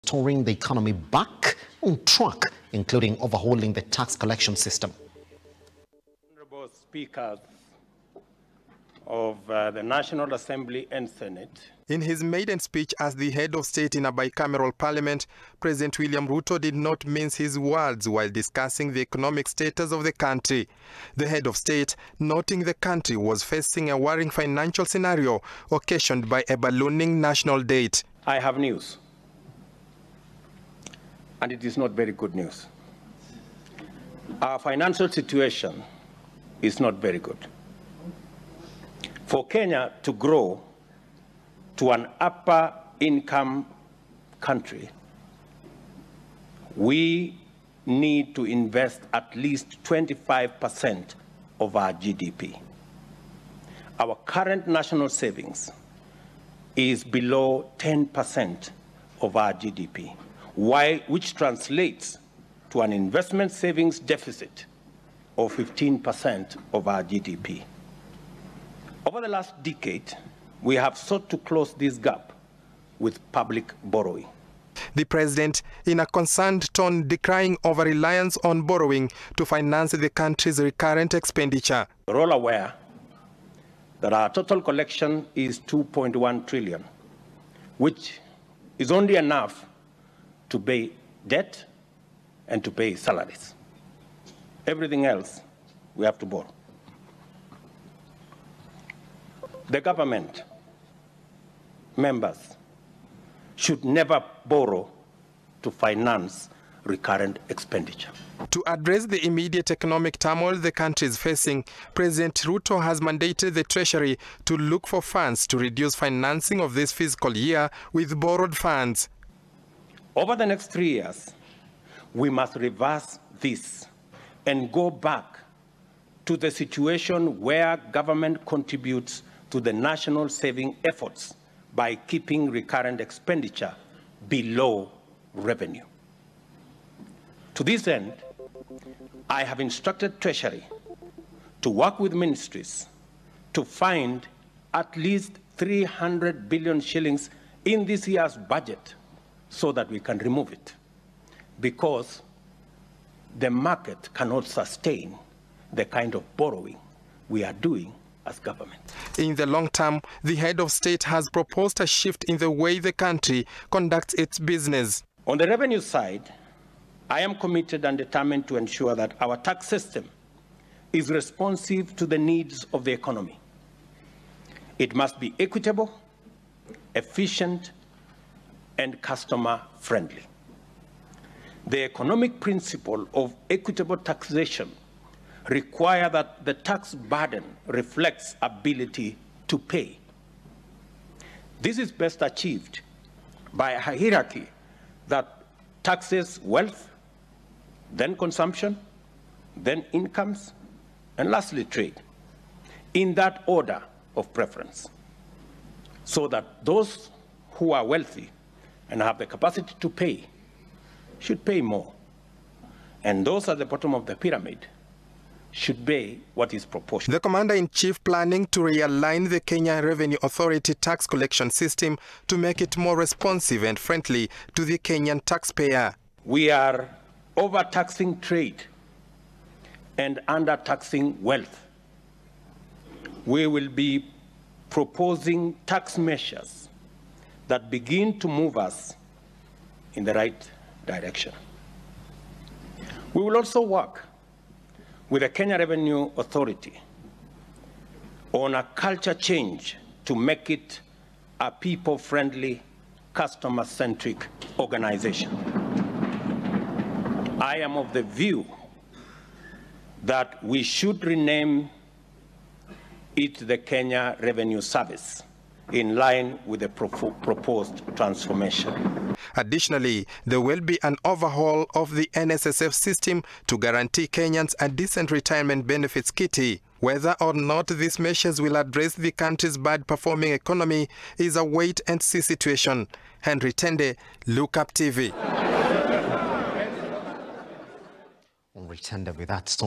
restoring the economy back on track, including overhauling the tax collection system. Honorable Speakers of the National Assembly and Senate. In his maiden speech as the head of state in a bicameral parliament, President William Ruto did not mince his words while discussing the economic status of the country. The head of state noting the country was facing a worrying financial scenario occasioned by a ballooning national debt. I have news, and it is not very good news. Our financial situation is not very good. For Kenya to grow to an upper income country, we need to invest at least 25% of our GDP. Our current national savings is below 10% of our GDP, which translates to an investment savings deficit of 15% of our GDP. Over the last decade, we have sought to close this gap with public borrowing. The president, in a concerned tone, decrying over-reliance on borrowing to finance the country's recurrent expenditure. We're all aware that our total collection is 2.1 trillion, which is only enough to pay debt and to pay salaries. Everything else, we have to borrow. The government members should never borrow to finance recurrent expenditure. To address the immediate economic turmoil the country is facing, President Ruto has mandated the Treasury to look for funds to reduce financing of this fiscal year with borrowed funds. Over the next 3 years, we must reverse this and go back to the situation where government contributes to the national saving efforts by keeping recurrent expenditure below revenue. To this end, I have instructed Treasury to work with ministries to find at least 300 billion shillings in this year's budget so that we can remove it, because the market cannot sustain the kind of borrowing we are doing as government. In the long term, the head of state has proposed a shift in the way the country conducts its business. On the revenue side, I am committed and determined to ensure that our tax system is responsive to the needs of the economy. It must be equitable, efficient, and customer-friendly. The economic principle of equitable taxation require that the tax burden reflects ability to pay. This is best achieved by a hierarchy that taxes wealth, then consumption, then incomes, and lastly trade, in that order of preference, so that those who are wealthy and have the capacity to pay should pay more, and those at the bottom of the pyramid should pay what is proportional. The Commander-in-Chief planning to realign the Kenya Revenue Authority tax collection system to make it more responsive and friendly to the Kenyan taxpayer. We are overtaxing trade and undertaxing wealth. We will be proposing tax measures that begin to move us in the right direction. We will also work with the Kenya Revenue Authority on a culture change to make it a people-friendly, customer-centric organization. I am of the view that we should rename it the Kenya Revenue Service, in line with the proposed transformation. Additionally, there will be an overhaul of the NSSF system to guarantee Kenyans a decent retirement benefits kitty. Whether or not these measures will address the country's bad-performing economy is a wait-and-see situation. Henry Tende, Look Up TV. Henry Tende with that story.